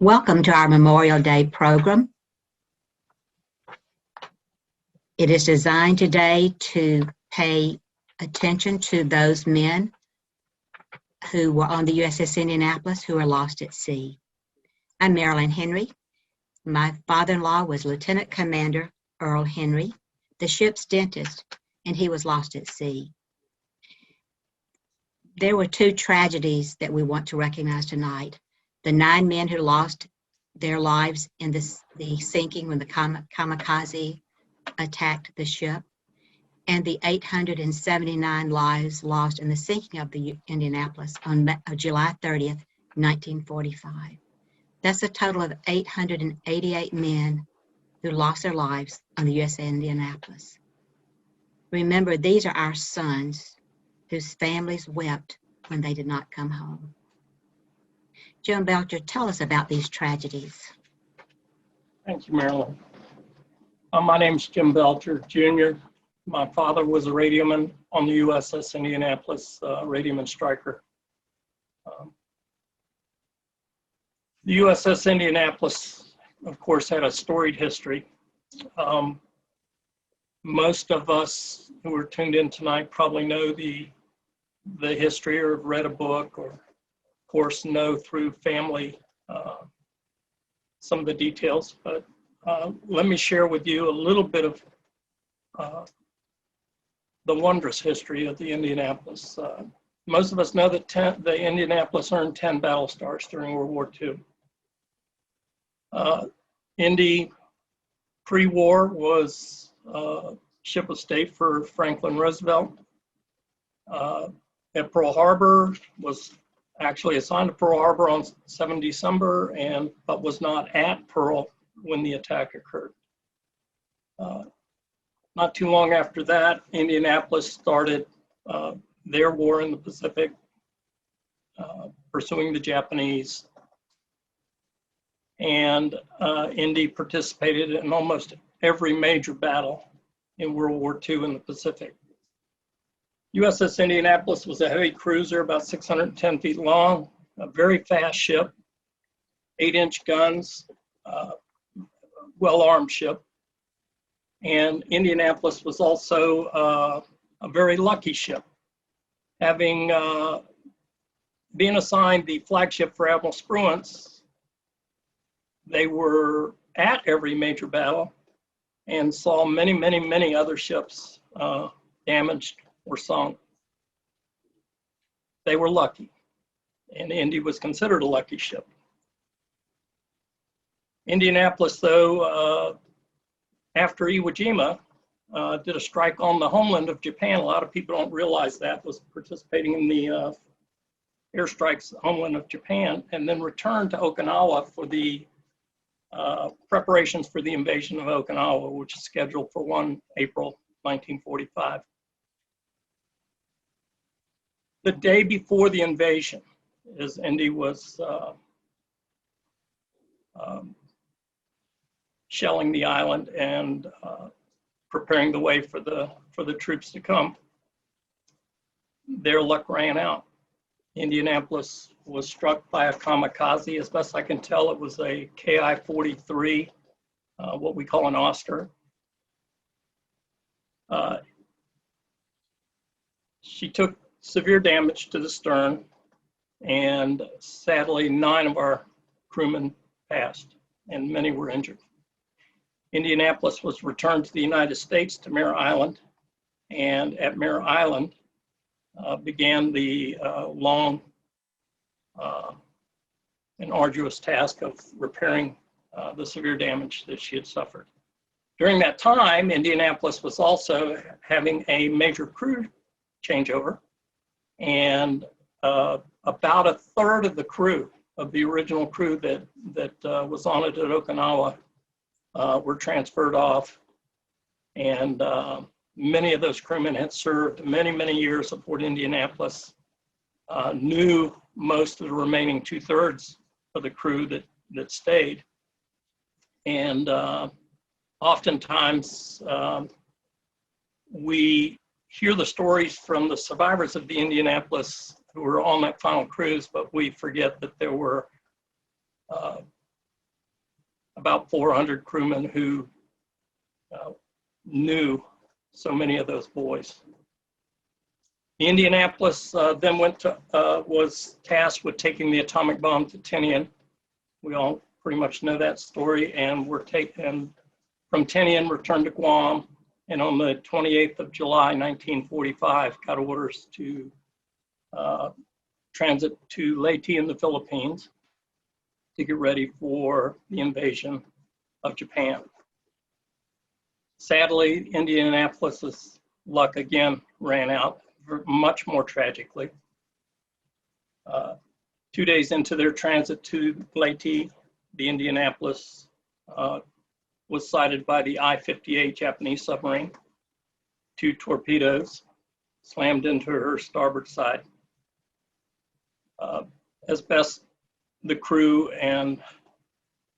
Welcome to our Memorial Day program. It is designed today to pay attention to those men who were on the USS Indianapolis who were lost at sea. I'm Marilyn Henry. My father-in-law was Lieutenant Commander Earl Henry, the ship's dentist, and he was lost at sea. There were two tragedies that we want to recognize tonight. The 9 men who lost their lives in the sinking when the kamikaze attacked the ship, and the 879 lives lost in the sinking of the Indianapolis on July 30th, 1945. That's a total of 888 men who lost their lives on the USS Indianapolis. Remember, these are our sons whose families wept when they did not come home. Jim Belger, tell us about these tragedies. Thank you, Marilyn. My name is Jim Belger Jr. My father was a radioman on the USS Indianapolis, radioman striker. The USS Indianapolis, of course, had a storied history. Most of us who are tuned in tonight probably know the history or have read a book, or of course know through family some of the details, but let me share with you a little bit of the wondrous history of the Indianapolis. Most of us know that the Indianapolis earned 10 battle stars during World War II. Indy pre-war was ship of state for Franklin Roosevelt. At Pearl Harbor, was actually assigned to Pearl Harbor on 7 December, but was not at Pearl when the attack occurred. Not too long after that, Indianapolis started their war in the Pacific, pursuing the Japanese. And Indy participated in almost every major battle in World War II in the Pacific. USS Indianapolis was a heavy cruiser, about 610 feet long, a very fast ship, 8-inch guns, well-armed ship. And Indianapolis was also a very lucky ship, having been assigned the flagship for Admiral Spruance. They were at every major battle and saw many, many, many other ships damaged or sunk. They were lucky, and Indy was considered a lucky ship. Indianapolis, though, after Iwo Jima, did a strike on the homeland of Japan. A lot of people don't realize that, was participating in the airstrikes, homeland of Japan, and then returned to Okinawa for the preparations for the invasion of Okinawa, which is scheduled for 1 April 1945. The day before the invasion, as Indy was shelling the island and preparing the way for the troops to come, their luck ran out. Indianapolis was struck by a kamikaze. As best I can tell, it was a Ki-43, what we call an Oster. She took severe damage to the stern, and sadly, 9 of our crewmen passed, and many were injured. Indianapolis was returned to the United States, to Mare Island, and at Mare Island began the long and arduous task of repairing the severe damage that she had suffered. During that time, Indianapolis was also having a major crew changeover, and about a third of the crew, of the original crew that was on it at Okinawa, were transferred off, and many of those crewmen had served many, many years aboard Indianapolis, knew most of the remaining 2/3 of the crew that stayed, and oftentimes we hear the stories from the survivors of the Indianapolis who were on that final cruise, but we forget that there were about 400 crewmen who knew so many of those boys. The Indianapolis then was tasked with taking the atomic bomb to Tinian. We all pretty much know that story, and were taken from Tinian, returned to Guam, and on the 28th of July, 1945, got orders to transit to Leyte in the Philippines to get ready for the invasion of Japan. Sadly, Indianapolis's luck again ran out, much more tragically. 2 days into their transit to Leyte, the Indianapolis was sighted by the I-58 Japanese submarine. 2 torpedoes slammed into her starboard side. As best the crew and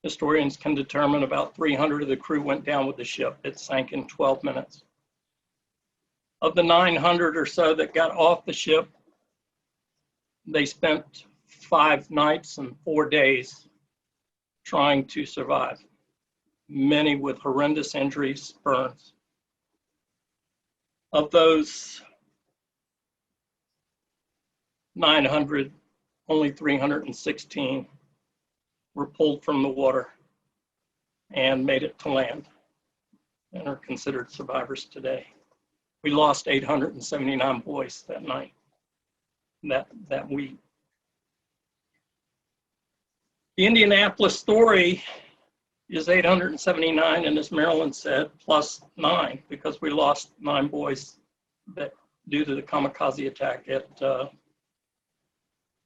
historians can determine, about 300 of the crew went down with the ship. It sank in 12 minutes. Of the 900 or so that got off the ship, they spent 5 nights and 4 days trying to survive, many with horrendous injuries, burns. Of those 900, only 316 were pulled from the water and made it to land and are considered survivors today. We lost 879 boys that night, that week. The Indianapolis story is 879, and as Marilyn said, plus 9, because we lost 9 boys due to the kamikaze attack at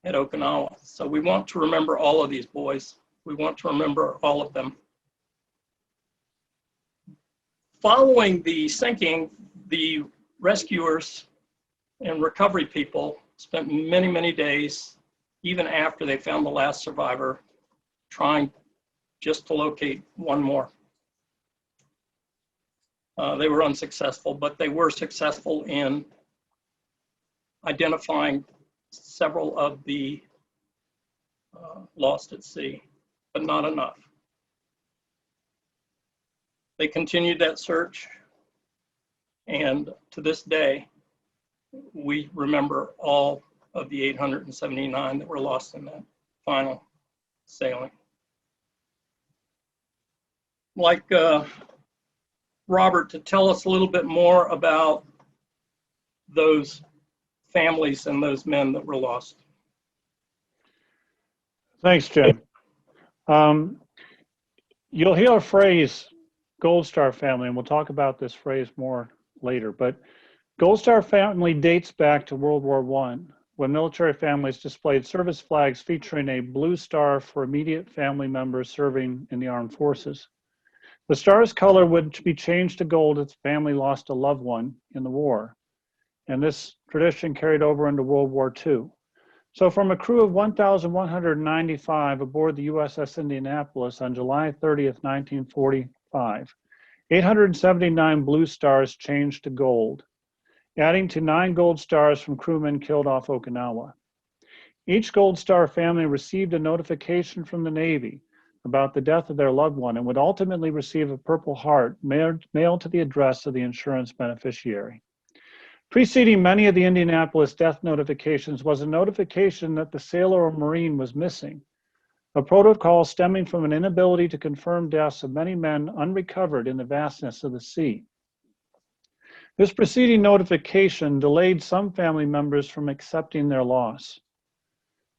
Okinawa. So we want to remember all of these boys. We want to remember all of them. Following the sinking, the rescuers and recovery people spent many, many days, even after they found the last survivor, trying just to locate one more. They were unsuccessful, but they were successful in identifying several of the lost at sea, but not enough. They continued that search, and to this day, we remember all of the 879 that were lost in that final sailing. Like Robert to tell us a little bit more about those families and those men that were lost. Thanks, Jim. You'll hear a phrase, Gold Star family, and we'll talk about this phrase more later, but Gold Star family dates back to World War I, when military families displayed service flags featuring a blue star for immediate family members serving in the armed forces. The star's color would be changed to gold if the family lost a loved one in the war, and this tradition carried over into World War II. So from a crew of 1,195 aboard the USS Indianapolis on July 30th, 1945, 879 blue stars changed to gold, adding to 9 gold stars from crewmen killed off Okinawa. Each Gold Star family received a notification from the Navy about the death of their loved one and would ultimately receive a Purple Heart mailed to the address of the insurance beneficiary. Preceding many of the Indianapolis death notifications was a notification that the sailor or Marine was missing, a protocol stemming from an inability to confirm deaths of many men unrecovered in the vastness of the sea. This preceding notification delayed some family members from accepting their loss.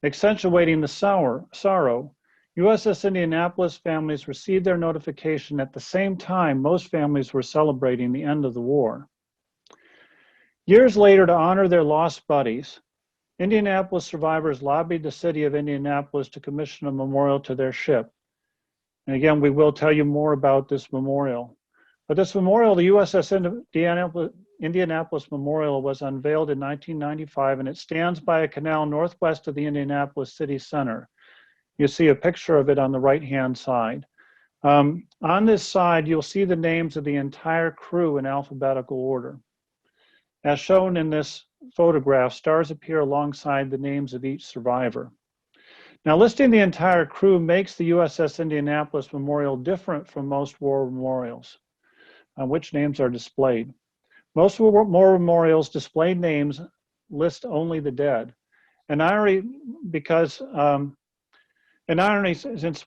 Accentuating the sorrow, USS Indianapolis families received their notification at the same time most families were celebrating the end of the war. Years later, to honor their lost buddies, Indianapolis survivors lobbied the city of Indianapolis to commission a memorial to their ship. And again, we will tell you more about this memorial. But this memorial, the USS Indianapolis Memorial, was unveiled in 1995, and it stands by a canal northwest of the Indianapolis city center. You see a picture of it on the right-hand side. On this side, you'll see the names of the entire crew in alphabetical order. As shown in this photograph, stars appear alongside the names of each survivor. Now, listing the entire crew makes the USS Indianapolis Memorial different from most war memorials, on which names are displayed. Most war memorials display names list only the dead. An irony, because an irony since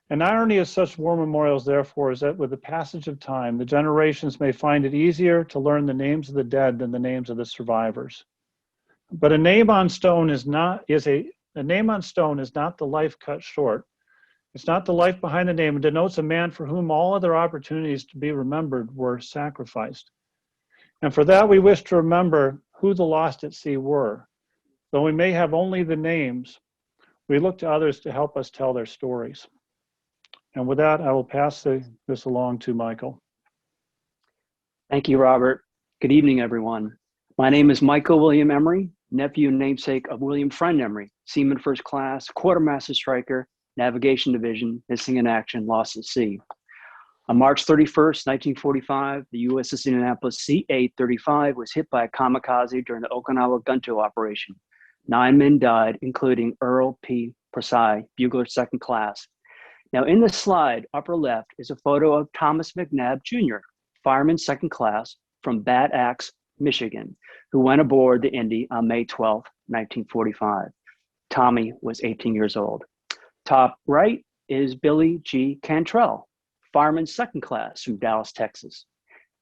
An irony of such war memorials, therefore, is that with the passage of time, the generations may find it easier to learn the names of the dead than the names of the survivors. But a name on stone is not the life cut short. It's not the life behind the name. It denotes a man for whom all other opportunities to be remembered were sacrificed. And for that, we wish to remember who the lost at sea were. Though we may have only the names, we look to others to help us tell their stories. And with that, I will pass this along to Michael. Thank you, Robert. Good evening, everyone. My name is Michael William Emery, nephew and namesake of William Friend Emery, Seaman First Class, Quartermaster Striker, Navigation Division, missing in action, lost at sea. On March 31st, 1945, the USS Indianapolis C-835 was hit by a kamikaze during the Okinawa Gunto operation. 9 men died, including Earl P. Persai, Bugler Second Class. Now, in the slide, upper left, is a photo of Thomas McNabb Jr., Fireman Second Class from Bad Axe, Michigan, who went aboard the Indy on May 12, 1945. Tommy was 18 years old. Top right is Billy G. Cantrell, Fireman Second Class from Dallas, Texas.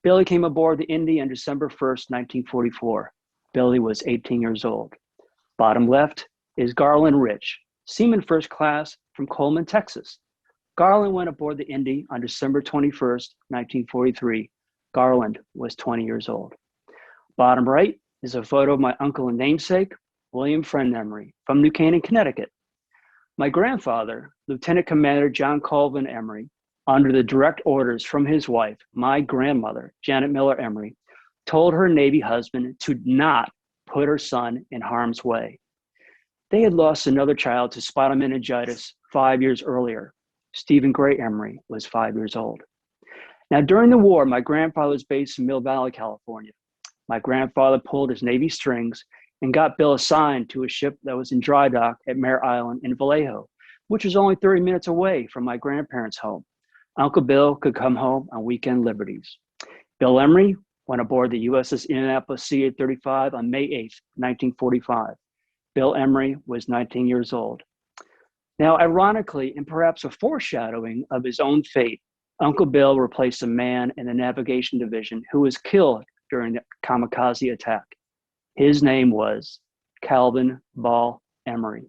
Billy came aboard the Indy on December 1st, 1944. Billy was 18 years old. Bottom left is Garland Rich, Seaman First Class from Coleman, Texas. Garland went aboard the Indy on December 21st, 1943. Garland was 20 years old. Bottom right is a photo of my uncle and namesake, William Friend Emery, from New Canaan, Connecticut. My grandfather, Lieutenant Commander John Colvin Emery, under the direct orders from his wife, my grandmother, Janet Miller Emery, told her Navy husband to not put her son in harm's way. They had lost another child to spinal meningitis 5 years earlier. Stephen Gray Emery was 5 years old. Now, during the war, my grandfather was based in Mill Valley, California. My grandfather pulled his Navy strings and got Bill assigned to a ship that was in dry dock at Mare Island in Vallejo, which was only 30 minutes away from my grandparents' home. Uncle Bill could come home on weekend liberties. Bill Emery went aboard the USS Indianapolis C-835 on May 8th, 1945. Bill Emery was 19 years old. Now, ironically, and perhaps a foreshadowing of his own fate, Uncle Bill replaced a man in the Navigation Division who was killed during the kamikaze attack. His name was Calvin Ball Emery.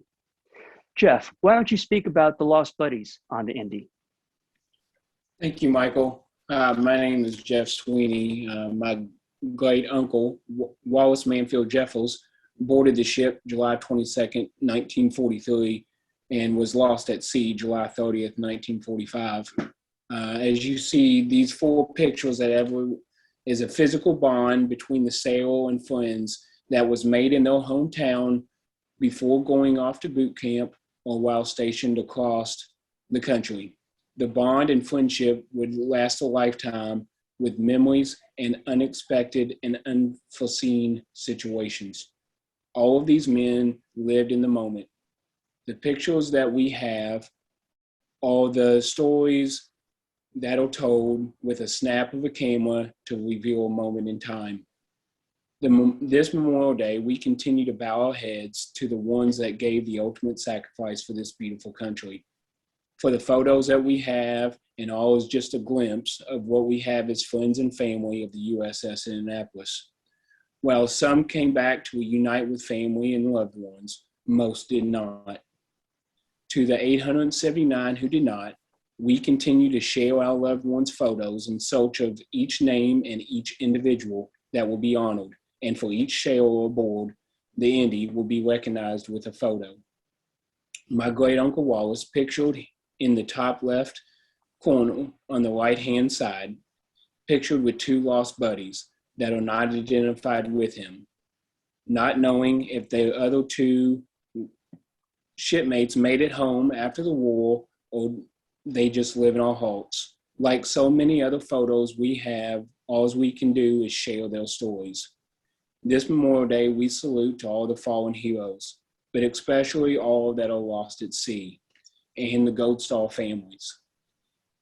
Jeff, why don't you speak about the lost buddies on the Indy? Thank you, Michael. My name is Jeff Sweeney. My great uncle, Wallace Manfield Jeffels, boarded the ship July 22nd, 1943, and was lost at sea July 30th, 1945. As you see, these 4 pictures that is a physical bond between the sailor and friends that was made in their hometown before going off to boot camp or while stationed across the country. The bond and friendship would last a lifetime with memories and unexpected and unforeseen situations. All of these men lived in the moment. The pictures that we have are the stories that are told with a snap of a camera to reveal a moment in time. This Memorial Day, we continue to bow our heads to the ones that gave the ultimate sacrifice for this beautiful country. For the photos that we have, and all is just a glimpse of what we have as friends and family of the USS Indianapolis. While some came back to unite with family and loved ones, most did not. To the 879 who did not, we continue to share our loved ones' photos in search of each name and each individual that will be honored. And for each sailor aboard, the Indy will be recognized with a photo. My great uncle Wallace, pictured in the top left corner on the right-hand side, pictured with 2 lost buddies that are not identified with him, not knowing if the other 2 shipmates made it home after the war or they just live in our hearts. Like so many other photos we have, all we can do is share their stories. This Memorial Day, we salute to all the fallen heroes, but especially all that are lost at sea, and the Gold Star families.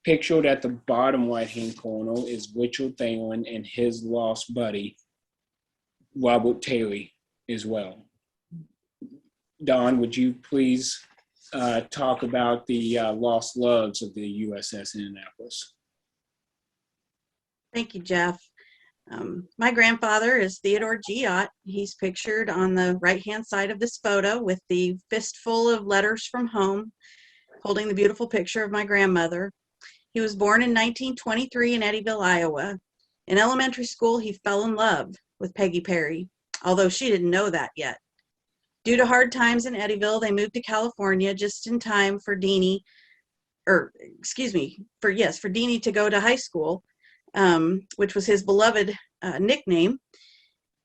Pictured at the bottom right-hand corner is Richard Thalen and his lost buddy, Robert Terry, as well. Don, would you please talk about the lost lugs of the USS Indianapolis? Thank you, Jeff. My grandfather is Theodore Giat. He's pictured on the right-hand side of this photo with the fistful of letters from home, holding the beautiful picture of my grandmother. He was born in 1923 in Eddyville, Iowa. In elementary school, he fell in love with Peggy Perry, although she didn't know that yet. Due to hard times in Eddyville, they moved to California just in time for Deanie to go to high school, which was his beloved nickname.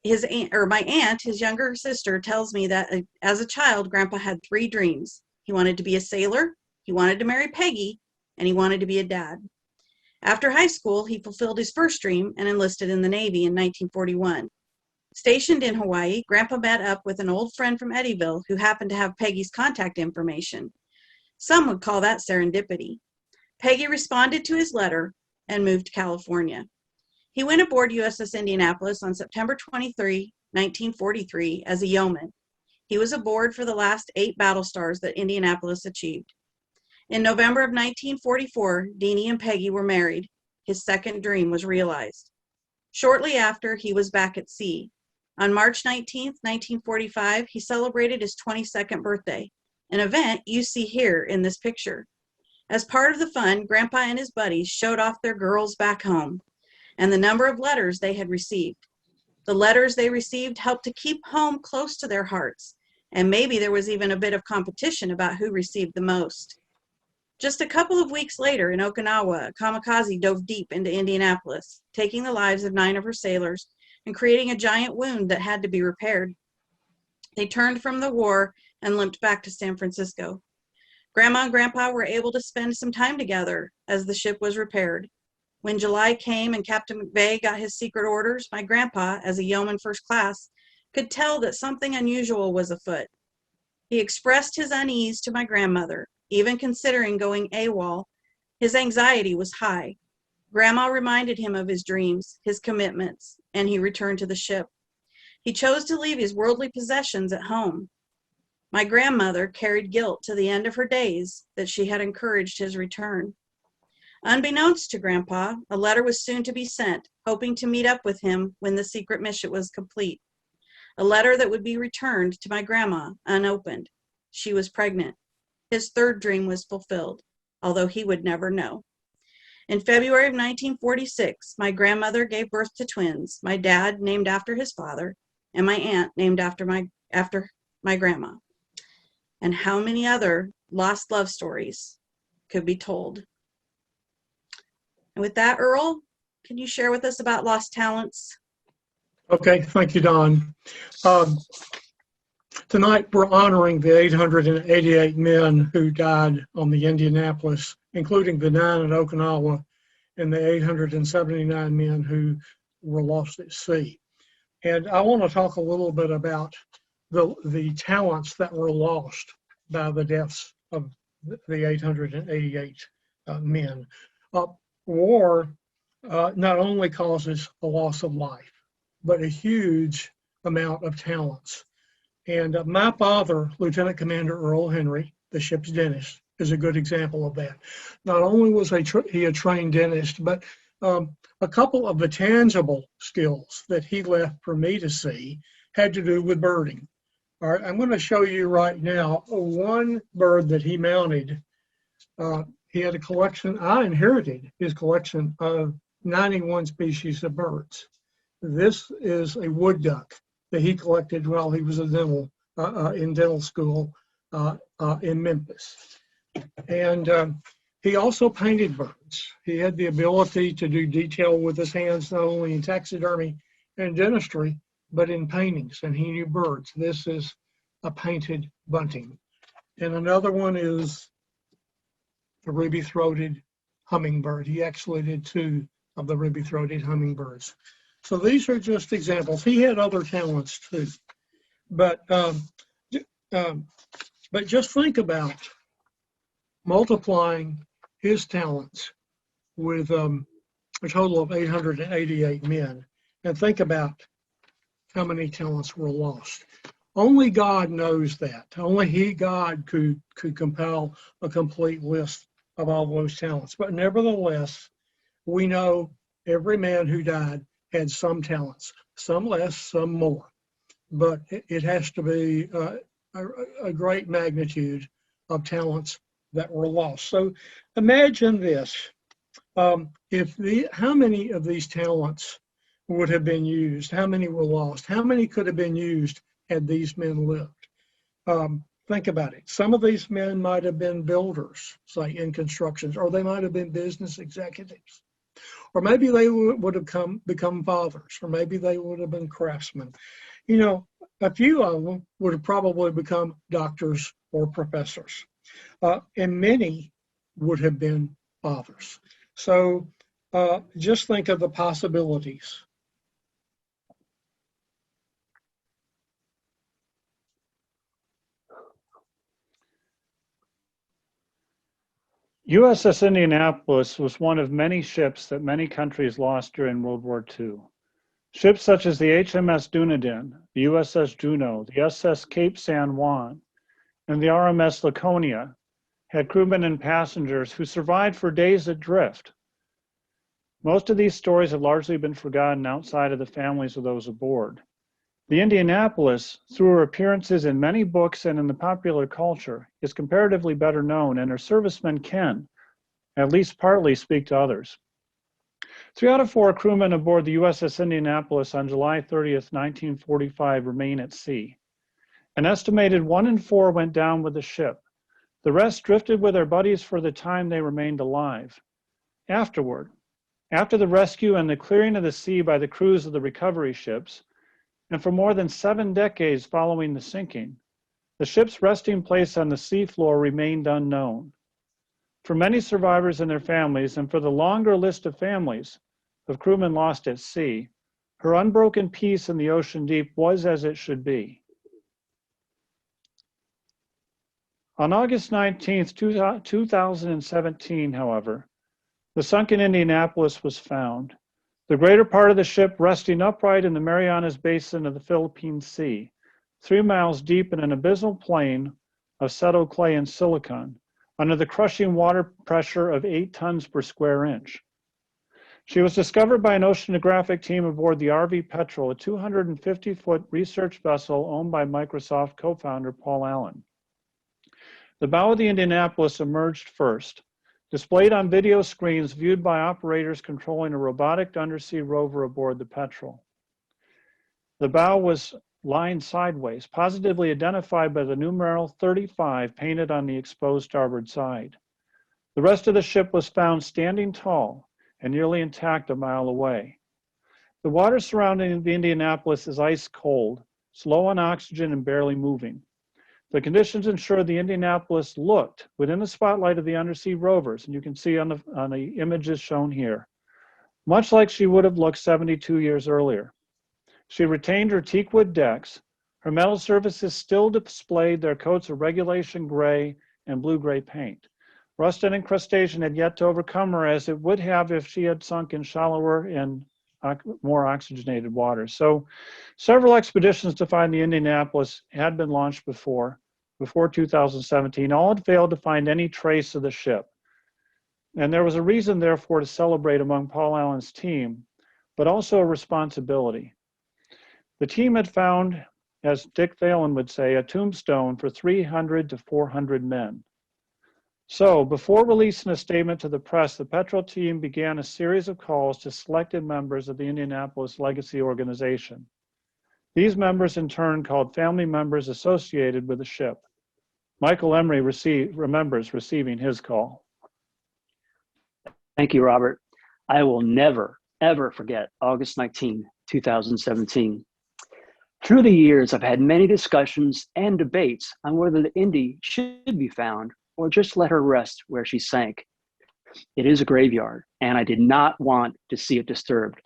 My aunt, his younger sister, tells me that as a child, Grandpa had 3 dreams. He wanted to be a sailor, he wanted to marry Peggy, and he wanted to be a dad. After high school, he fulfilled his first dream and enlisted in the Navy in 1941. Stationed in Hawaii, Grandpa met up with an old friend from Eddyville who happened to have Peggy's contact information. Some would call that serendipity. Peggy responded to his letter and moved to California. He went aboard USS Indianapolis on September 23, 1943 as a yeoman. He was aboard for the last 8 battle stars that Indianapolis achieved. In November of 1944, Deanie and Peggy were married. His second dream was realized. Shortly after, he was back at sea. On March 19, 1945, he celebrated his 22nd birthday, an event you see here in this picture. As part of the fun, Grandpa and his buddies showed off their girls back home and the number of letters they had received. The letters they received helped to keep home close to their hearts, and maybe there was even a bit of competition about who received the most. Just a couple of weeks later in Okinawa, a kamikaze dove deep into Indianapolis, taking the lives of 9 of her sailors and creating a giant wound that had to be repaired. They turned from the war and limped back to San Francisco. Grandma and Grandpa were able to spend some time together as the ship was repaired. When July came and Captain McVeigh got his secret orders, my grandpa, as a yeoman first class, could tell that something unusual was afoot. He expressed his unease to my grandmother, even considering going AWOL. His anxiety was high. Grandma reminded him of his dreams, his commitments, and he returned to the ship. He chose to leave his worldly possessions at home. My grandmother carried guilt to the end of her days that she had encouraged his return. Unbeknownst to Grandpa, a letter was soon to be sent, hoping to meet up with him when the secret mission was complete. A letter that would be returned to my grandma unopened. She was pregnant. His third dream was fulfilled, although he would never know. In February of 1946, my grandmother gave birth to twins, my dad named after his father, and my aunt named after my grandma. And how many other lost love stories could be told? And with that, Earl, can you share with us about lost talents? Okay, thank you, Don. Tonight, we're honoring the 888 men who died on the Indianapolis, including the 9 at Okinawa and the 879 men who were lost at sea. And I want to talk a little bit about the talents that were lost by the deaths of the 888 men. War not only causes a loss of life, but a huge amount of talents. And my father, Lieutenant Commander Earl Henry, the ship's dentist, is a good example of that. Not only was he a trained dentist, but a couple of the tangible skills that he left for me to see had to do with birding. All right, I'm going to show you right now one bird that he mounted. He had a collection. I inherited his collection of 91 species of birds. This is a wood duck that he collected while he was in dental school in Memphis. And he also painted birds. He had the ability to do detail with his hands, not only in taxidermy and dentistry, but in paintings, and he knew birds. This is a painted bunting. And another one is the ruby-throated hummingbird. He actually did 2 of the ruby-throated hummingbirds. So these are just examples. He had other talents too. But But just think about multiplying his talents with a total of 888 men, and think about how many talents were lost. Only God knows that. Only God could compile a complete list of all those talents. But nevertheless, we know every man who died had some talents, some less, some more. But it has to be a great magnitude of talents that were lost. So imagine this. How many of these talents would have been used? How many were lost? How many could have been used had these men lived? Think about it. Some of these men might have been builders, say in constructions, or they might have been business executives, or maybe they would have become fathers, or maybe they would have been craftsmen. You know, a few of them would have probably become doctors or professors, and many would have been fathers. So just think of the possibilities. USS Indianapolis was one of many ships that many countries lost during World War II. Ships such as the HMS Dunedin, the USS Juno, the SS Cape San Juan, and the RMS Laconia had crewmen and passengers who survived for days adrift. Most of these stories have largely been forgotten outside of the families of those aboard. The Indianapolis, through her appearances in many books and in the popular culture, is comparatively better known, and her servicemen can, at least partly, speak to others. 3 out of 4 crewmen aboard the USS Indianapolis on July 30th, 1945 remain at sea. An estimated 1 in 4 went down with the ship. The rest drifted with their buddies for the time they remained alive. Afterward, after the rescue and the clearing of the sea by the crews of the recovery ships, and for more than 7 decades following the sinking, the ship's resting place on the seafloor remained unknown. For many survivors and their families, and for the longer list of families of crewmen lost at sea, her unbroken peace in the ocean deep was as it should be. On August 19th, 2017, however, the sunken Indianapolis was found, the greater part of the ship resting upright in the Marianas Basin of the Philippine Sea, 3 miles deep in an abysmal plain of settled clay and silicon, under the crushing water pressure of 8 tons per square inch. She was discovered by an oceanographic team aboard the RV Petrel, a 250-foot research vessel owned by Microsoft co-founder Paul Allen. The bow of the Indianapolis emerged first, displayed on video screens viewed by operators controlling a robotic undersea rover aboard the Petrel. The bow was lying sideways, positively identified by the numeral 35 painted on the exposed starboard side. The rest of the ship was found standing tall and nearly intact a mile away. The water surrounding the Indianapolis is ice cold, slow on oxygen and barely moving. The conditions ensured the Indianapolis looked within the spotlight of the undersea rovers, and you can see on the images shown here, much like she would have looked 72 years earlier. She retained her teakwood decks. Her metal surfaces still displayed their coats of regulation gray and blue-gray paint. Rust and incrustation had yet to overcome her, as it would have if she had sunk in shallower and more oxygenated waters. So several expeditions to find the Indianapolis had been launched before 2017. All had failed to find any trace of the ship. And there was a reason, therefore, to celebrate among Paul Allen's team, but also a responsibility. The team had found, as Dick Thalen would say, a tombstone for 300 to 400 men. So before releasing a statement to the press, the Petrel team began a series of calls to selected members of the Indianapolis Legacy Organization. These members in turn called family members associated with the ship. Michael Emery remembers receiving his call. Thank you, Robert. I will never, ever forget August 19, 2017. Through the years, I've had many discussions and debates on whether the Indy should be found or just let her rest where she sank. It is a graveyard, and I did not want to see it disturbed.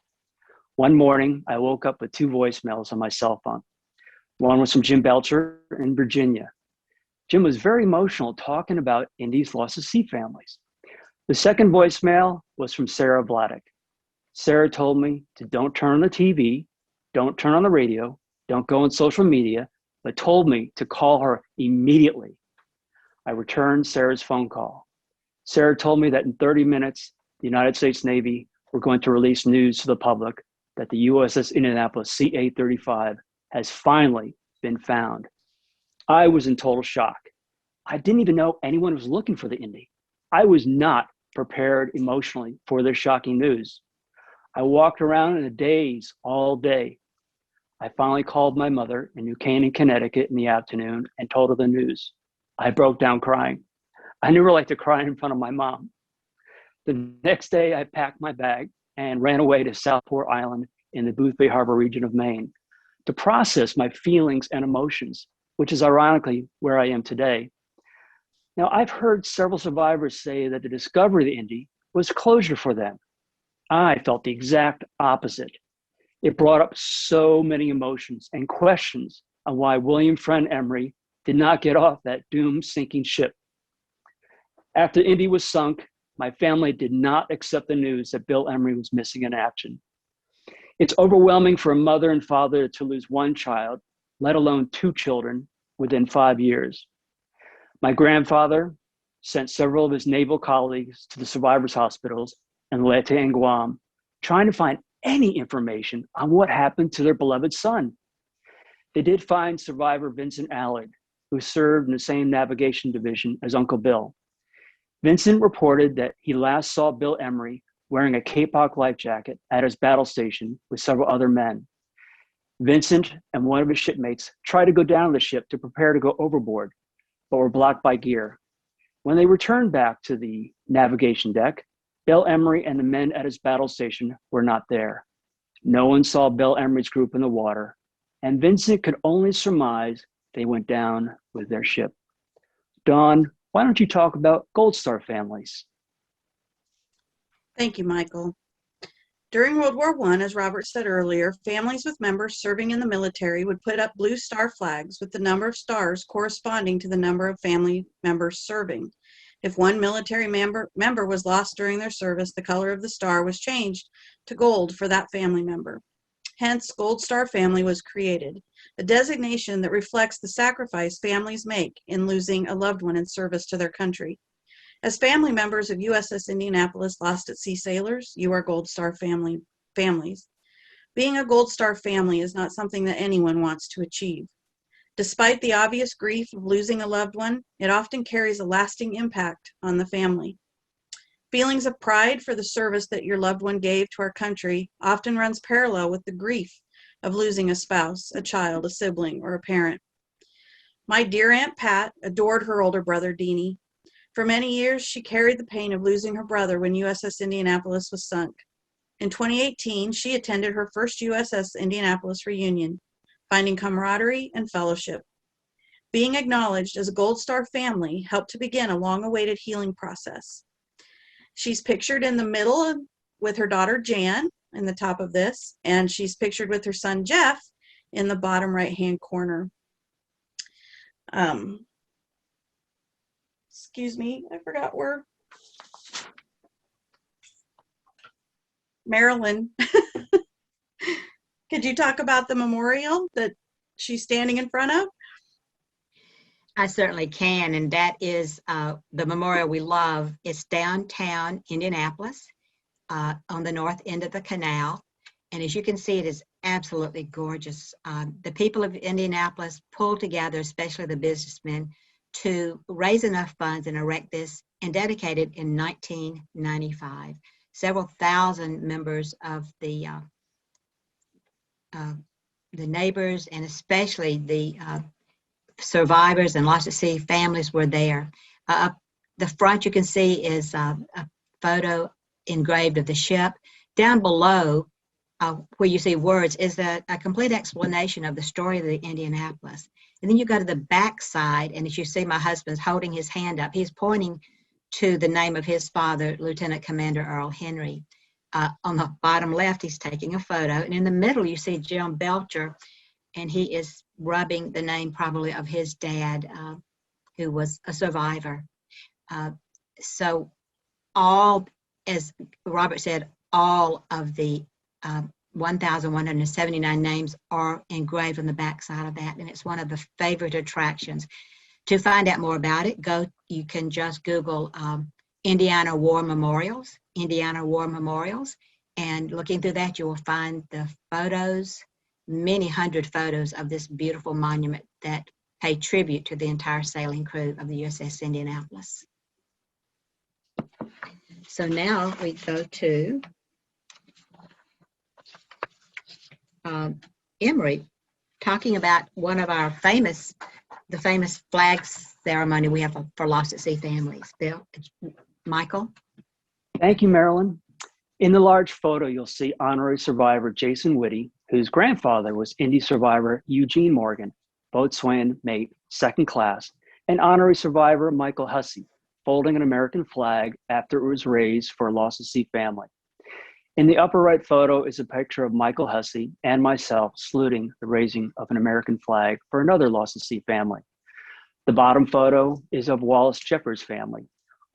One morning, I woke up with 2 voicemails on my cell phone. One was from Jim Belcher in Virginia. Jim was very emotional talking about Indy's lost at sea families. The second voicemail was from Sarah Vladek. Sarah told me to don't turn on the TV, don't turn on the radio, don't go on social media, but told me to call her immediately. I returned Sarah's phone call. Sarah told me that in 30 minutes, the United States Navy were going to release news to the public that the USS Indianapolis C-835 has finally been found. I was in total shock. I didn't even know anyone was looking for the Indy. I was not prepared emotionally for this shocking news. I walked around in a daze all day. I finally called my mother in New Canaan, Connecticut in the afternoon and told her the news. I broke down crying. I never liked to cry in front of my mom. The next day, I packed my bag and ran away to Southport Island in the Boothby Harbor region of Maine to process my feelings and emotions, which is ironically where I am today. Now, I've heard several survivors say that the discovery of the Indy was closure for them. I felt the exact opposite. It brought up so many emotions and questions on why William Friend Emery did not get off that doomed sinking ship. After Indy was sunk, my family did not accept the news that Bill Emery was missing in action. It's overwhelming for a mother and father to lose one child, let alone two children, within 5 years. My grandfather sent several of his naval colleagues to the survivors' hospitals in Leyte and Guam, trying to find any information on what happened to their beloved son. They did find survivor Vincent Allard, who served in the same navigation division as Uncle Bill. Vincent reported that he last saw Bill Emery wearing a Kapok life jacket at his battle station with several other men. Vincent and one of his shipmates tried to go down the ship to prepare to go overboard, but were blocked by gear. When they returned back to the navigation deck, Bill Emery and the men at his battle station were not there. No one saw Bill Emery's group in the water, and Vincent could only surmise they went down with their ship. Dawn, why don't you talk about Gold Star families? Thank you, Michael. During World War I, as Robert said earlier, families with members serving in the military would put up blue star flags with the number of stars corresponding to the number of family members serving. If one military member was lost during their service, the color of the star was changed to gold for that family member. Hence, Gold Star Family was created, a designation that reflects the sacrifice families make in losing a loved one in service to their country. As family members of USS Indianapolis lost at sea sailors, you are Gold Star families. Being a Gold Star family is not something that anyone wants to achieve. Despite the obvious grief of losing a loved one, it often carries a lasting impact on the family. Feelings of pride for the service that your loved one gave to our country often runs parallel with the grief of losing a spouse, a child, a sibling, or a parent. My dear Aunt Pat adored her older brother, Deanie. For many years, she carried the pain of losing her brother when USS Indianapolis was sunk. In 2018, she attended her first USS Indianapolis reunion, finding camaraderie and fellowship. Being acknowledged as a Gold Star family helped to begin a long-awaited healing process. She's pictured in the middle with her daughter Jan in the top of this, and she's pictured with her son Jeff in the bottom right-hand corner. Excuse me, I forgot where. Marilyn, could you talk about the memorial that she's standing in front of? I certainly can, and that is the memorial we love. It's downtown Indianapolis on the north end of the canal, and as you can see, it is absolutely gorgeous. The people of Indianapolis pulled together, especially the businessmen, to raise enough funds and erect this and dedicate it in 1995. Several thousand members of the neighbors and especially the survivors and lost at sea families were there. The front you can see is a photo engraved of the ship. Down below, where you see words, is a complete explanation of the story of the Indianapolis. And then you go to the back side, and as you see, my husband's holding his hand up. He's pointing to the name of his father, Lieutenant Commander Earl Henry. On the bottom left, he's taking a photo. And in the middle, you see Jim Belcher, and he is rubbing the name probably of his dad, who was a survivor. So all, as Robert said, all of the 1,179 names are engraved on the backside of that, and it's one of the favorite attractions. To find out more about it, you can just Google Indiana War Memorials, and looking through that, you will find the photos, many hundred photos of this beautiful monument that pay tribute to the entire sailing crew of the USS Indianapolis. So now we go to Emery, talking about one of our the famous flag ceremony we have for lost at sea families. Michael? Thank you, Marilyn. In the large photo, you'll see honorary survivor Jason Whitty, whose grandfather was Indy survivor Eugene Morgan, boatswain mate, second class, and honorary survivor Michael Hussey, folding an American flag after it was raised for a lost at sea family. In the upper right photo is a picture of Michael Hussey and myself saluting the raising of an American flag for another lost at sea family. The bottom photo is of Wallace Jeffers' family.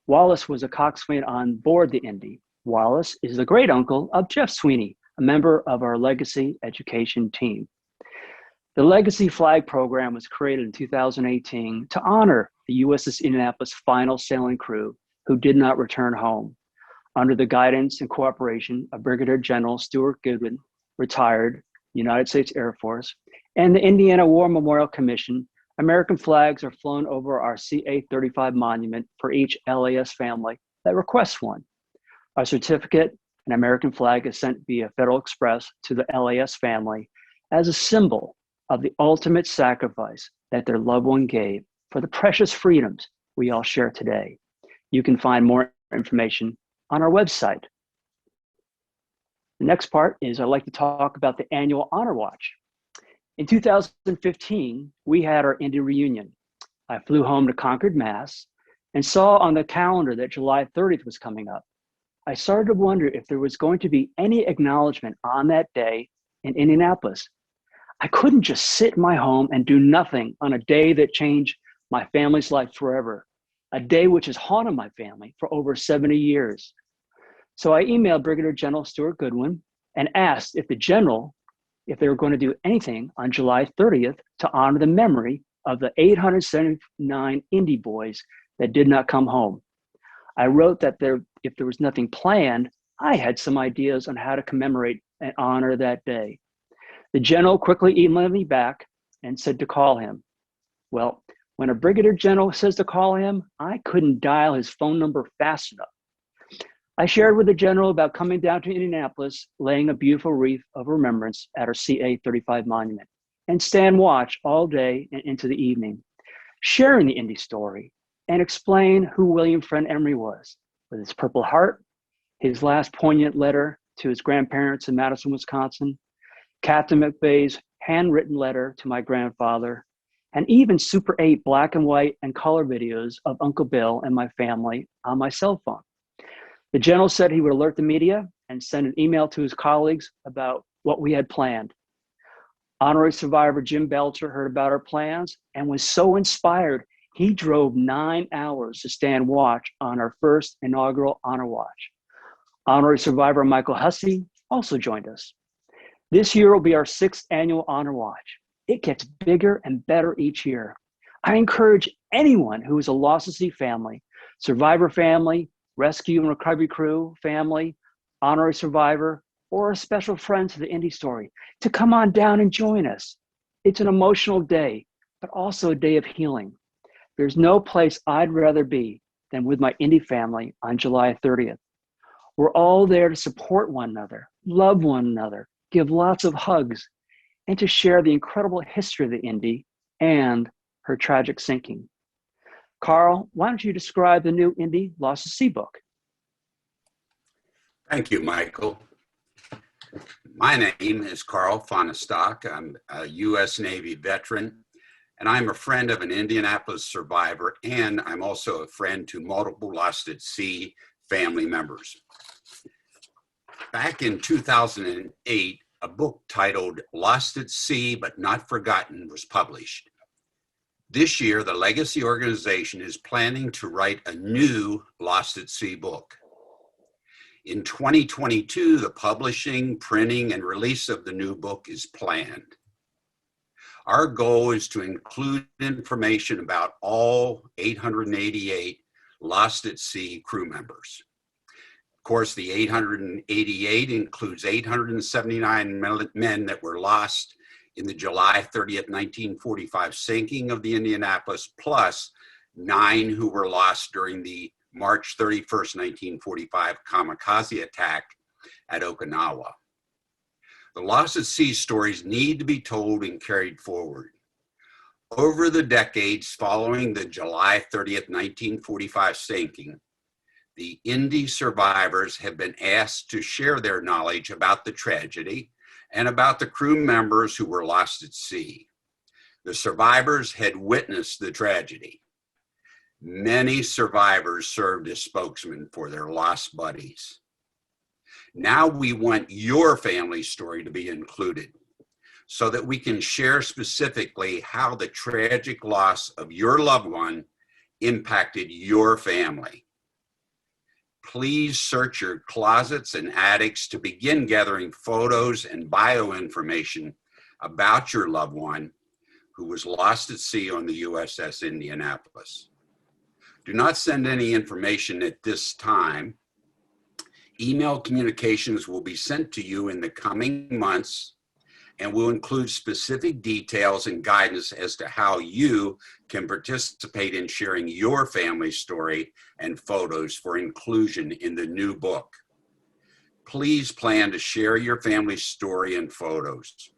Wallace was a coxswain on board the Indy. Wallace is the great uncle of Jeff Sweeney, a member of our Legacy Education team. The Legacy Flag Program was created in 2018 to honor the USS Indianapolis final sailing crew who did not return home. Under the guidance and cooperation of Brigadier General Stuart Goodwin, retired United States Air Force, and the Indiana War Memorial Commission, American flags are flown over our CA-35 monument for each LAS family that requests one. A certificate, an American flag, is sent via Federal Express to the LAS family as a symbol of the ultimate sacrifice that their loved one gave for the precious freedoms we all share today. You can find more information on our website. The next part is I'd like to talk about the annual Honor Watch. In 2015, we had our Indy reunion. I flew home to Concord, Mass, and saw on the calendar that July 30th was coming up. I started to wonder if there was going to be any acknowledgement on that day in Indianapolis. I couldn't just sit in my home and do nothing on a day that changed my family's life forever, a day which has haunted my family for over 70 years. So I emailed Brigadier General Stuart Goodwin and asked if they were going to do anything on July 30th to honor the memory of the 879 Indy boys that did not come home. I wrote that if there was nothing planned, I had some ideas on how to commemorate and honor that day. The general quickly emailed me back and said to call him. Well, when a brigadier general says to call him, I couldn't dial his phone number fast enough. I shared with the general about coming down to Indianapolis, laying a beautiful wreath of remembrance at our CA-35 monument, and stand watch all day and into the evening, sharing the Indy story, and explain who William Friend Emery was, with his Purple Heart, his last poignant letter to his grandparents in Madison, Wisconsin, Captain McVeigh's handwritten letter to my grandfather, and even Super 8 black and white and color videos of Uncle Bill and my family on my cell phone. The general said he would alert the media and send an email to his colleagues about what we had planned. Honorary survivor Jim Belcher heard about our plans and was so inspired, he drove 9 hours to stand watch on our first inaugural Honor Watch. Honorary survivor Michael Hussey also joined us. This year will be our 6th annual Honor Watch. It gets bigger and better each year. I encourage anyone who is a lost at sea family, survivor family, rescue and recovery crew family, honorary survivor, or a special friend to the Indy story to come on down and join us. It's an emotional day, but also a day of healing. There's no place I'd rather be than with my Indy family on July 30th. We're all there to support one another, love one another, give lots of hugs, and to share the incredible history of the Indy and her tragic sinking. Carl, why don't you describe the new Indy Lost at Sea book? Thank you, Michael. My name is Carl Fonestock. I'm a U.S. Navy veteran, and I'm a friend of an Indianapolis survivor, and I'm also a friend to multiple lost at sea family members. Back in 2008, a book titled Lost at Sea But Not Forgotten was published. This year, the Legacy organization is planning to write a new Lost at Sea book. In 2022, the publishing, printing, and release of the new book is planned. Our goal is to include information about all 888 Lost at Sea crew members. Of course, the 888 includes 879 men that were lost in the July 30th, 1945 sinking of the Indianapolis, plus 9 who were lost during the March 31st, 1945 kamikaze attack at Okinawa. The Lost at Sea stories need to be told and carried forward. Over the decades following the July 30th, 1945 sinking, the Indy survivors have been asked to share their knowledge about the tragedy and about the crew members who were lost at sea. The survivors had witnessed the tragedy. Many survivors served as spokesmen for their lost buddies. Now we want your family story to be included so that we can share specifically how the tragic loss of your loved one impacted your family. Please search your closets and attics to begin gathering photos and bio information about your loved one who was lost at sea on the USS Indianapolis. Do not send any information at this time. Email communications will be sent to you in the coming months and will include specific details and guidance as to how you can participate in sharing your family story and photos for inclusion in the new book. Please plan to share your family story and photos.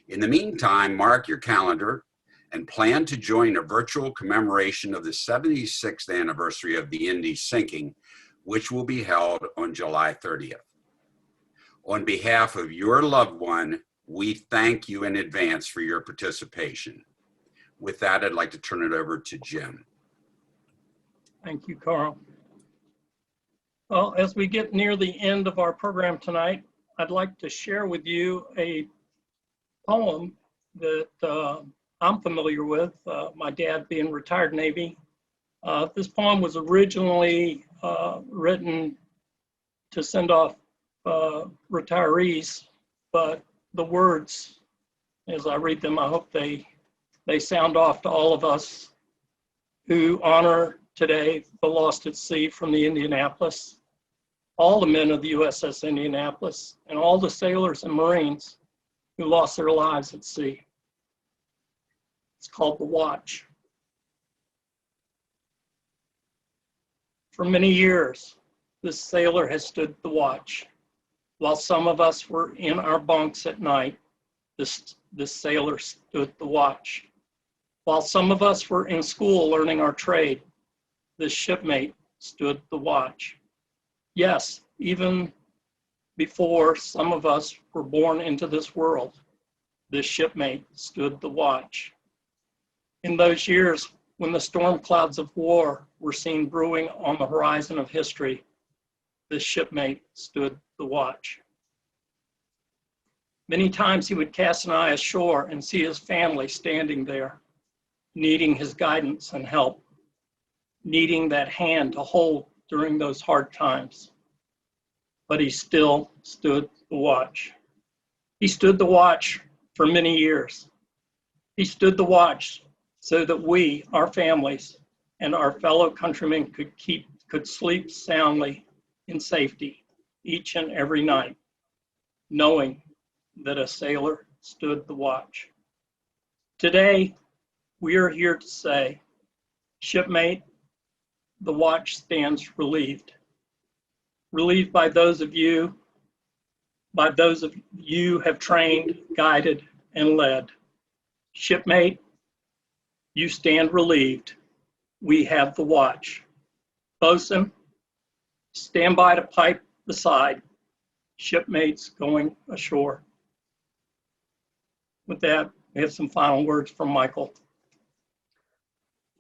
In the meantime, mark your calendar and plan to join a virtual commemoration of the 76th anniversary of the Indy sinking, which will be held on July 30th. On behalf of your loved one, we thank you in advance for your participation. With that, I'd like to turn it over to Jim. Thank you, Carl. Well, as we get near the end of our program tonight, I'd like to share with you a poem that I'm familiar with, my dad being retired Navy. This poem was originally written to send off retirees, but the words, as I read them, I hope they sound off to all of us who honor today the lost at sea from the Indianapolis, all the men of the USS Indianapolis, and all the sailors and Marines who lost their lives at sea. It's called The Watch. For many years, this sailor has stood the watch. While some of us were in our bunks at night, this sailor stood the watch. While some of us were in school learning our trade, this shipmate stood the watch. Yes, even before some of us were born into this world, this shipmate stood the watch. In those years, when the storm clouds of war were seen brewing on the horizon of history, this shipmate stood the watch. Many times he would cast an eye ashore and see his family standing there, needing his guidance and help, needing that hand to hold during those hard times. But he still stood the watch. He stood the watch for many years. He stood the watch so that we, our families, and our fellow countrymen could sleep soundly in safety each and every night, knowing that a sailor stood the watch. Today, we are here to say, shipmate, the watch stands relieved. Relieved by those of you have trained, guided, and led. Shipmate, you stand relieved. We have the watch. Bosun, stand by to pipe the side. Shipmates going ashore. With that, we have some final words from Michael.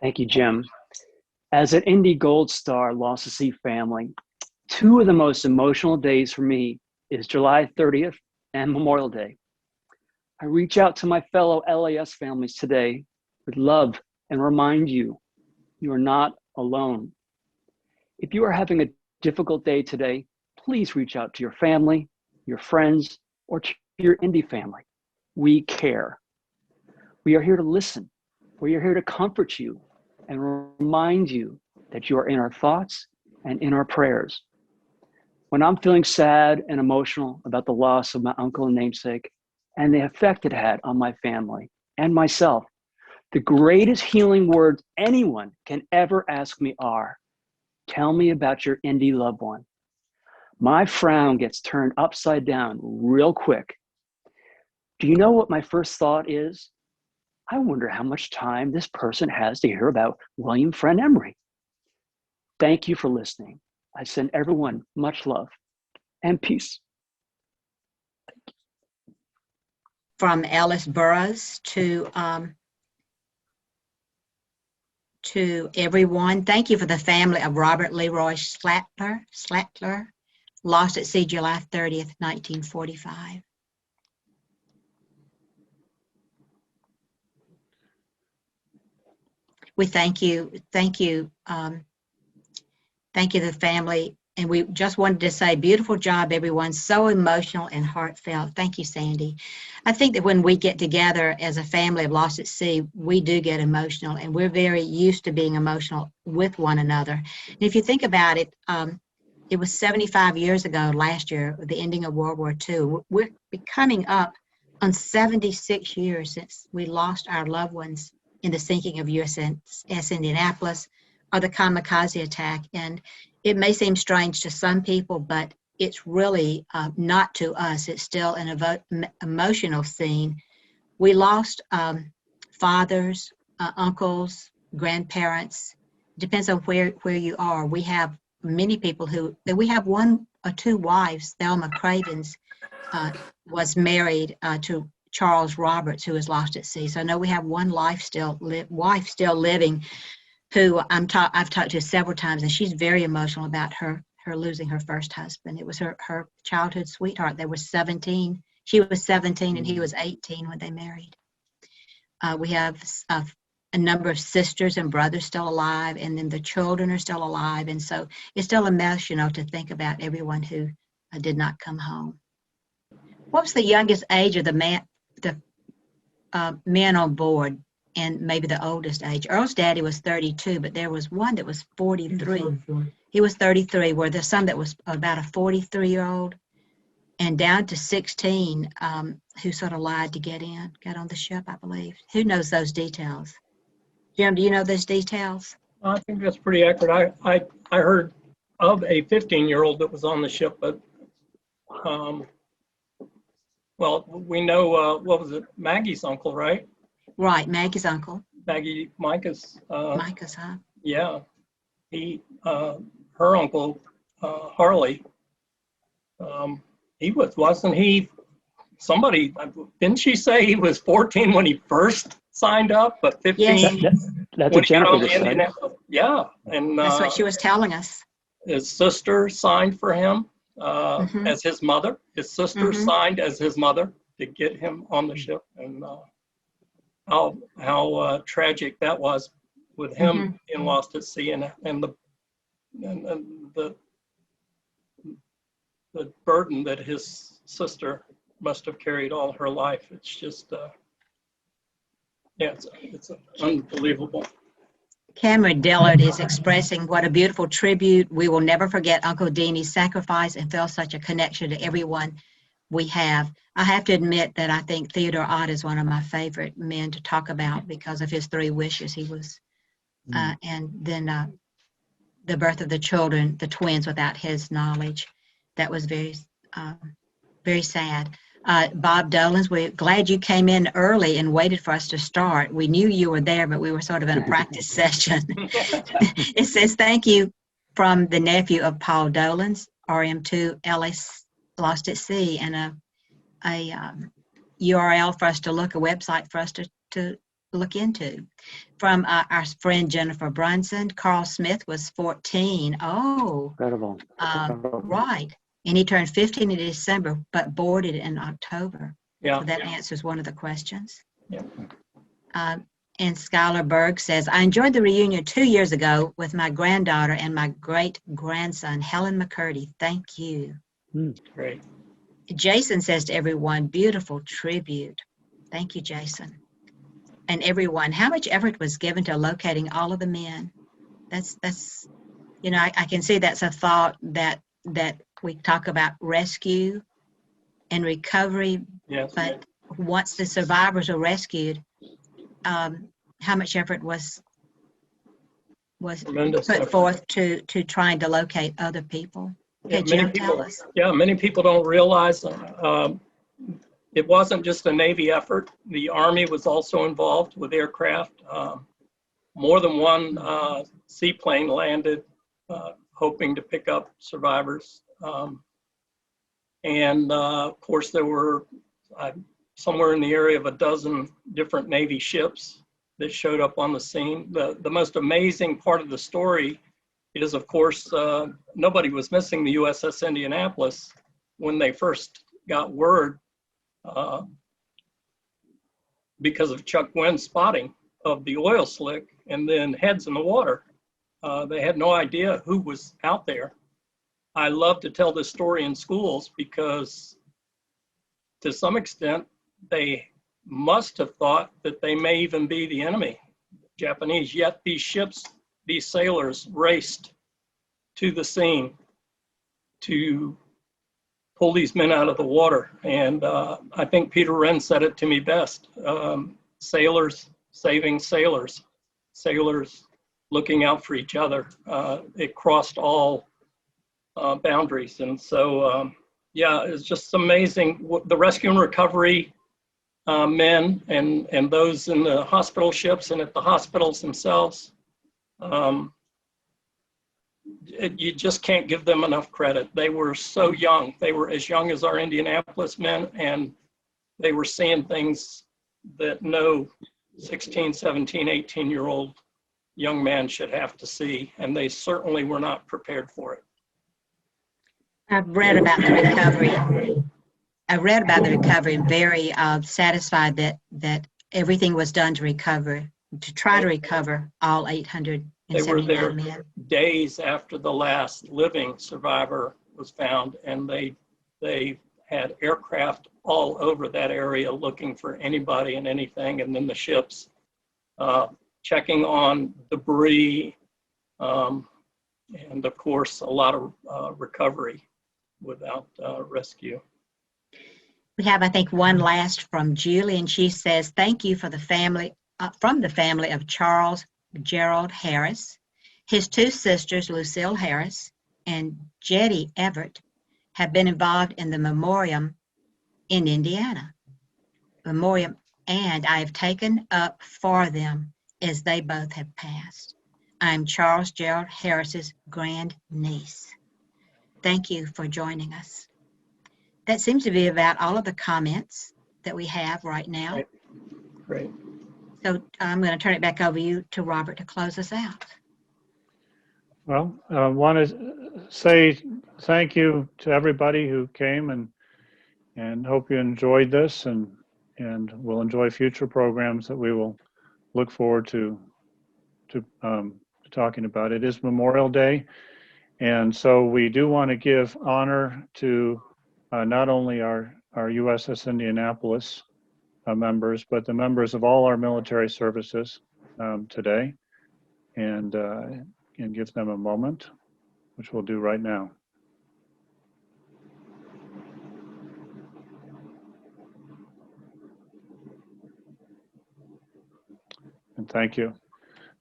Thank you, Jim. As an Indy Gold Star Lost at Sea family, two of the most emotional days for me is July 30th and Memorial Day. I reach out to my fellow LAS families today with love and remind you, you are not alone. If you are having a difficult day today, please reach out to your family, your friends, or to your Indy family. We care. We are here to listen. We are here to comfort you and remind you that you are in our thoughts and in our prayers. When I'm feeling sad and emotional about the loss of my uncle and namesake and the effect it had on my family and myself, the greatest healing words anyone can ever ask me are, tell me about your Indy loved one. My frown gets turned upside down real quick. Do you know what my first thought is? I wonder how much time this person has to hear about William Friend Emery. Thank you for listening. I send everyone much love and peace. From Ellis Burroughs to everyone, thank you for the family of Robert Leroy Slattler, lost at sea July 30th, 1945. We thank you, the family. And we just wanted to say, beautiful job, everyone. So emotional and heartfelt. Thank you, Sandy. I think that when we get together as a family of Lost at Sea, we do get emotional, and we're very used to being emotional with one another. And if you think about it, it was 75 years ago last year, the ending of World War II. We're coming up on 76 years since we lost our loved ones in the sinking of USS Indianapolis, or the kamikaze attack. And it may seem strange to some people, but it's really not to us. It's still an emotional scene. We lost fathers, uncles, grandparents. Depends on where you are. We have many people we have one or two wives. Thelma Cravens was married to Charles Roberts, who was lost at sea. So I know we have one wife still living, who I've talked to several times, and she's very emotional about her losing her first husband. It was her childhood sweetheart. They were 17. She was 17 and he was 18 when they married. We have a number of sisters and brothers still alive, and then the children are still alive. And so it's still emotional to think about everyone who did not come home. What was the youngest age of the men on board? And maybe the oldest age. Earl's daddy was 32, but there was one that was 43. He was 33, where there's some that was about a 43-year-old, and down to 16 who sort of lied to get on the ship, I believe. Who knows those details? Jim, do you know those details? I think that's pretty accurate. I heard of a 15-year-old that was on the ship, but well, we know, what was it, Maggie's uncle, right? Right, Maggie's uncle. Micah's. Micah's, huh? Yeah, her uncle, Harley. Wasn't he? Somebody didn't she say he was 14 when he first signed up, but 15? Yes. That's what Jennifer just said. Yeah, and that's what she was telling us. His sister signed for him as his mother. His sister signed as his mother to get him on the ship, and how tragic that was with him being lost at sea, and the burden that his sister must have carried all her life. It's just it's unbelievable. Cameron Dillard is expressing what a beautiful tribute. We will never forget Uncle Deanie's sacrifice and feel such a connection to everyone we have. I have to admit that I think Theodore Giat is one of my favorite men to talk about because of his 3 wishes. He was, and then the birth of the children, the twins, without his knowledge. That was very, very sad. Bob Dolans, we're glad you came in early and waited for us to start. We knew you were there, but we were sort of in a practice session. It says, thank you from the nephew of Paul Dolans, RM2 LS Lost at Sea, and a URL for us to look, a website for us to look into. From our friend Jennifer Brunson, Carl Smith was 14. Oh, Incredible. right. And he turned 15 in December, but boarded in October. Yeah. So that answers one of the questions. Yeah. And Skylar Berg says, I enjoyed the reunion 2 years ago with my granddaughter and my great-grandson, Helen McCurdy. Thank you. Great. Jason says to everyone, beautiful tribute. Thank you, Jason. And everyone, how much effort was given to locating all of the men? That's you know, I can see that's a thought that we talk about rescue and recovery, Yes. but once the survivors are rescued, how much effort was Tremendous put effort. forth to trying to locate other people? Okay, Jim, tell us. Yeah, many people don't realize it wasn't just a Navy effort. The Army was also involved with aircraft. More than one seaplane landed, hoping to pick up survivors. And of course, there were somewhere in the area of a dozen different Navy ships that showed up on the scene. The most amazing part of the story is, of course, nobody was missing the USS Indianapolis when they first got word because of Chuck Wynn's spotting of the oil slick and then heads in the water. They had no idea who was out there. I love to tell this story in schools because to some extent, they must have thought that they may even be the enemy, Japanese, yet these ships, these sailors raced to the scene to pull these men out of the water. And I think Peter Wren said it to me best, sailors saving sailors, sailors looking out for each other. It crossed all boundaries. And so, yeah, it's just amazing. The rescue and recovery men and those in the hospital ships and at the hospitals themselves, you just can't give them enough credit. They were so young. They were as young as our Indianapolis men, and they were seeing things that no 16, 17, 18-year-old young man should have to see, and they certainly were not prepared for it. I've read about the recovery. I read about the recovery and very satisfied that everything was done to try to recover all 879 men. Days after the last living survivor was found, and they had aircraft all over that area looking for anybody and anything, and then the ships checking on debris, and of course a lot of recovery without rescue. We have, I think, one last from Julie, and she says, thank you for the family, from the family of Charles Gerald Harris. His two sisters, Lucille Harris and Jetty Everett, have been involved in the Memorial in Indiana. Memorial, and I have taken up for them as they both have passed. I'm Charles Gerald Harris's grandniece. Thank you for joining us. That seems to be about all of the comments that we have right now. Great. So I'm going to turn it back over to Robert to close us out. Well, I want to say thank you to everybody who came and hope you enjoyed this and will enjoy future programs that we will look forward to talking about. It is Memorial Day, and so we do want to give honor to not only our USS Indianapolis members, but the members of all our military services today, and give them a moment, which we'll do right now. And thank you.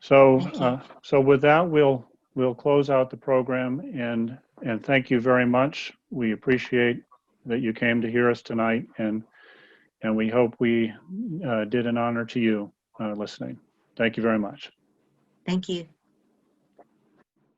So, so with that, we'll close out the program, and thank you very much. We appreciate that you came to hear us tonight, and we hope we did an honor to you listening. Thank you very much. Thank you.